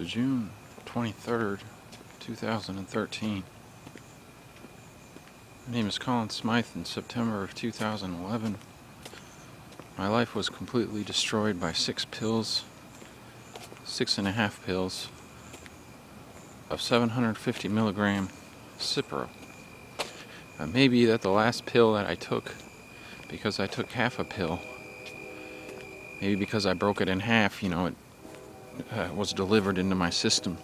June 23rd, 2013. My name is Colin Smythe. In September of 2011, my life was completely destroyed by 6.5 pills of 750 milligram Cipro. Maybe that the last pill that I took, because I took half a pill, maybe because I broke it in half, it was delivered into my system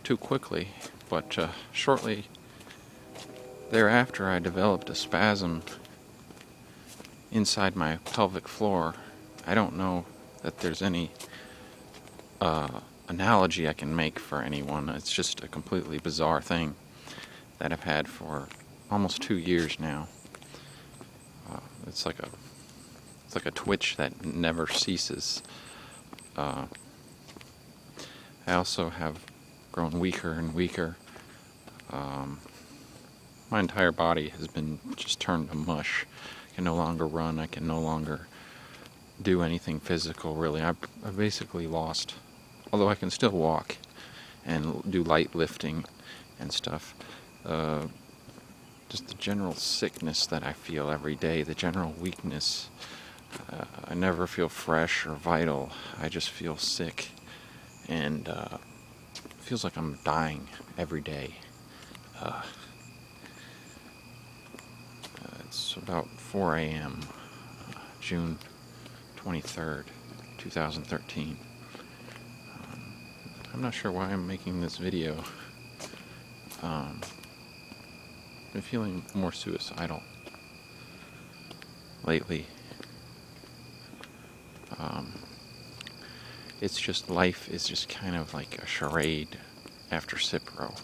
too quickly. But shortly thereafter, I developed a spasm inside my pelvic floor. I don't know that there's any analogy I can make for anyone. It's just a completely bizarre thing that I've had for almost 2 years now. It's like a twitch that never ceases. I also have grown weaker and weaker. My entire body has been just turned to mush. I can no longer run. I can no longer do anything physical, really. I've basically lost, although I can still walk and do light lifting and stuff. Just the general sickness that I feel every day, the general weakness. I never feel fresh or vital. I just feel sick, and it feels like I'm dying every day. It's about 4 a.m., June 23rd, 2013. I'm not sure why I'm making this video. I've been feeling more suicidal lately. It's just, life is just kind of like a charade after Cipro.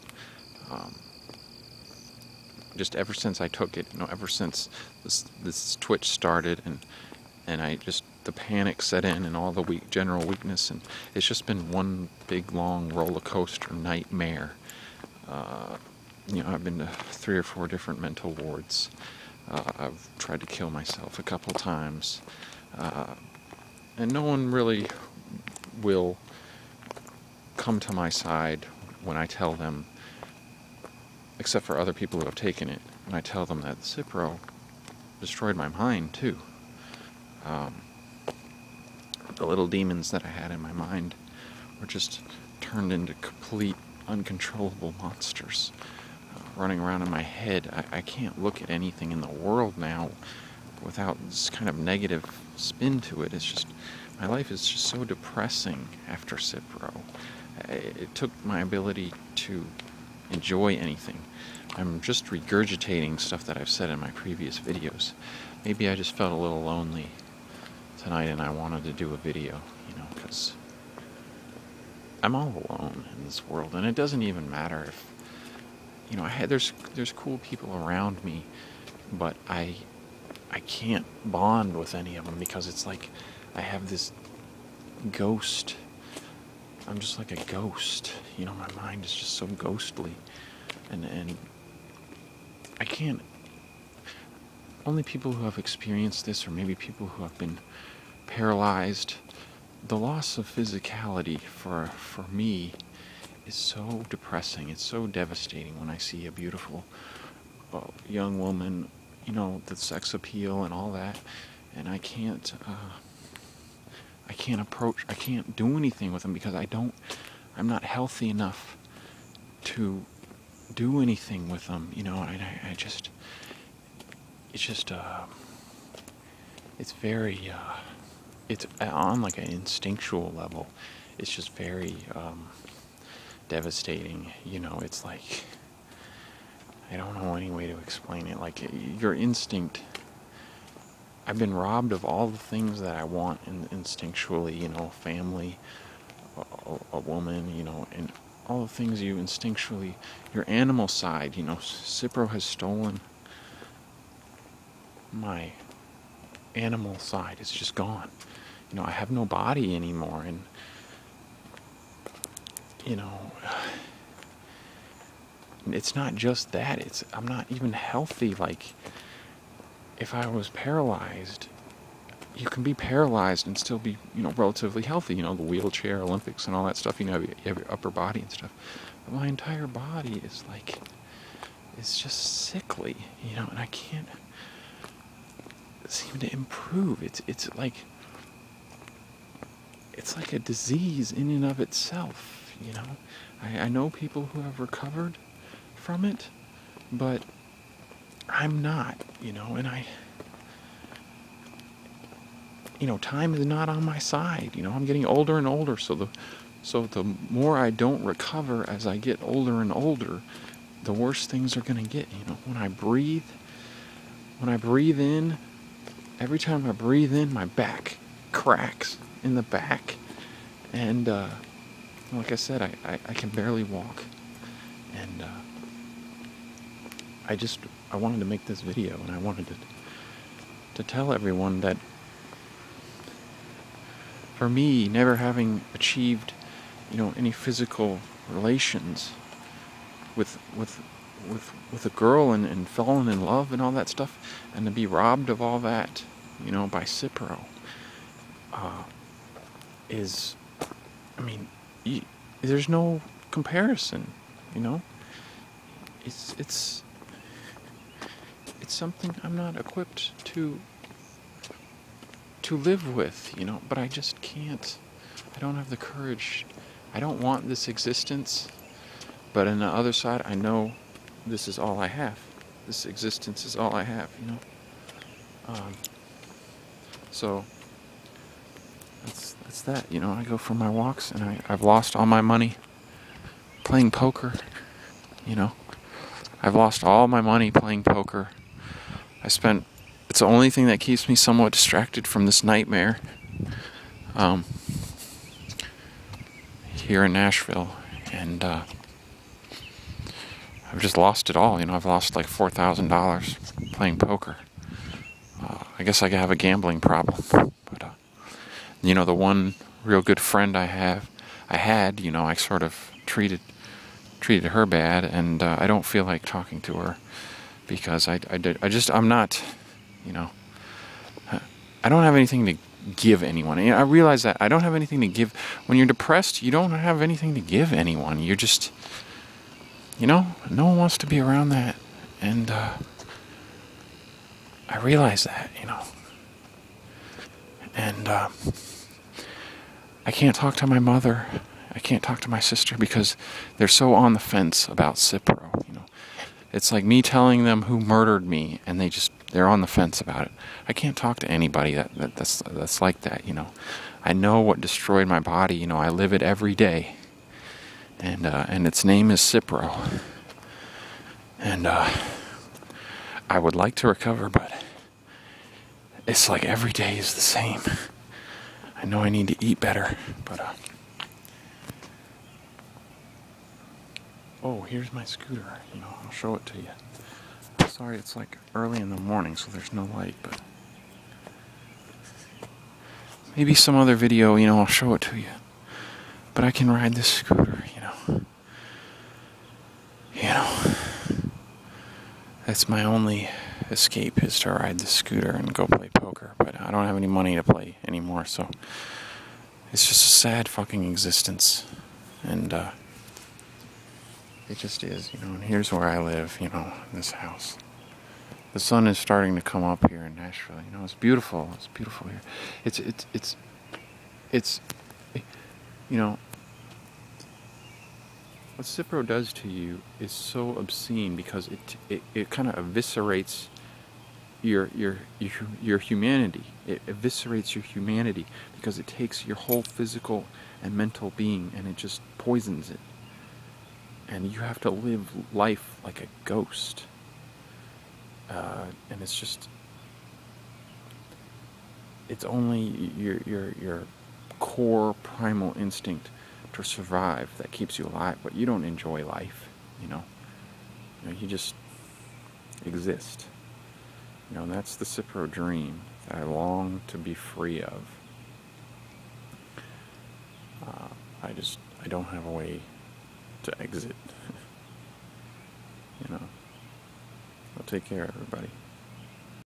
Just ever since I took it, ever since this twitch started, and the panic set in, and all the general weakness, and it's just been one big long roller coaster nightmare. I've been to 3 or 4 different mental wards. I've tried to kill myself a couple times, and no one really will come to my side when I tell them, except for other people who have taken it, when I tell them that Cipro destroyed my mind too. The little demons that I had in my mind were just turned into complete uncontrollable monsters running around in my head. I can't look at anything in the world now without this kind of negative spin to it. It's just, my life is just so depressing after Cipro. It took my ability to enjoy anything. I'm just regurgitating stuff that I've said in my previous videos. Maybe I just felt a little lonely tonight and I wanted to do a video, because I'm all alone in this world, and it doesn't even matter if, there's cool people around me, but I can't bond with any of them, because it's like I have this ghost. I'm just like a ghost. My mind is just so ghostly, and I can't. Only people who have experienced this, or maybe people who have been paralyzed. The loss of physicality for me is so depressing. It's so devastating when I see a beautiful young woman, the sex appeal and all that, and I can't do anything with them, because I'm not healthy enough to do anything with them, it's very, it's on like an instinctual level. It's just very devastating. It's like, I don't know any way to explain it. Like, your instinct. I've been robbed of all the things that I want instinctually, family, a woman, and all the things you instinctually, your animal side, Cipro has stolen my animal side. It's just gone. I have no body anymore, and it's not just that. I'm not even healthy. Like, if I was paralyzed, you can be paralyzed and still be, relatively healthy. The wheelchair Olympics and all that stuff. You have your upper body and stuff. But my entire body is it's just sickly, and I can't seem to improve. It's like a disease in and of itself, I know people who have recovered from it, but I'm not, and time is not on my side. I'm getting older and older, so the more I don't recover as I get older and older, the worse things are going to get. When I breathe in, every time I breathe in, my back cracks in the back, and like I said, I can barely walk, and I wanted to make this video, and I wanted to tell everyone that for me, never having achieved, any physical relations with a girl and fallen in love and all that stuff, and to be robbed of all that, by Cipro, is, there's no comparison, It's something I'm not equipped to live with, but I just can't. I don't have the courage. I don't want this existence, but on the other side, I know this is all I have. This existence is all I have, So that's that, I go for my walks, and I've lost all my money playing poker, I've lost all my money playing poker. It's the only thing that keeps me somewhat distracted from this nightmare here in Nashville, and I've just lost it all. I've lost like $4,000 playing poker. I guess I have a gambling problem, but the one real good friend I had, I sort of treated her bad, and I don't feel like talking to her because I'm not. I don't have anything to give anyone. I realize that I don't have anything to give. When you're depressed, you don't have anything to give anyone. You're just, no one wants to be around that. And I realize that, And I can't talk to my mother. I can't talk to my sister because they're so on the fence about Cipro, It's like me telling them who murdered me, and they're on the fence about it. I can't talk to anybody that's like that, I know what destroyed my body, I live it every day. And its name is Cipro. And I would like to recover, but it's like every day is the same. I know I need to eat better, but oh, here's my scooter, I'll show it to you. Sorry, it's like early in the morning, so there's no light, but maybe some other video, I'll show it to you. But I can ride this scooter, That's my only escape, is to ride the scooter and go play poker. But I don't have any money to play anymore, so it's just a sad fucking existence. And it just is, and here's where I live, in this house. The sun is starting to come up here in Nashville, it's beautiful. It's beautiful here. It's what Cipro does to you is so obscene because it kind of eviscerates your humanity. It eviscerates your humanity because it takes your whole physical and mental being and it just poisons it. And you have to live life like a ghost. And it's only your core primal instinct to survive that keeps you alive, but you don't enjoy life, you just exist, and that's the Cipro dream that I long to be free of. I don't have a way to exit. I'll take care, everybody.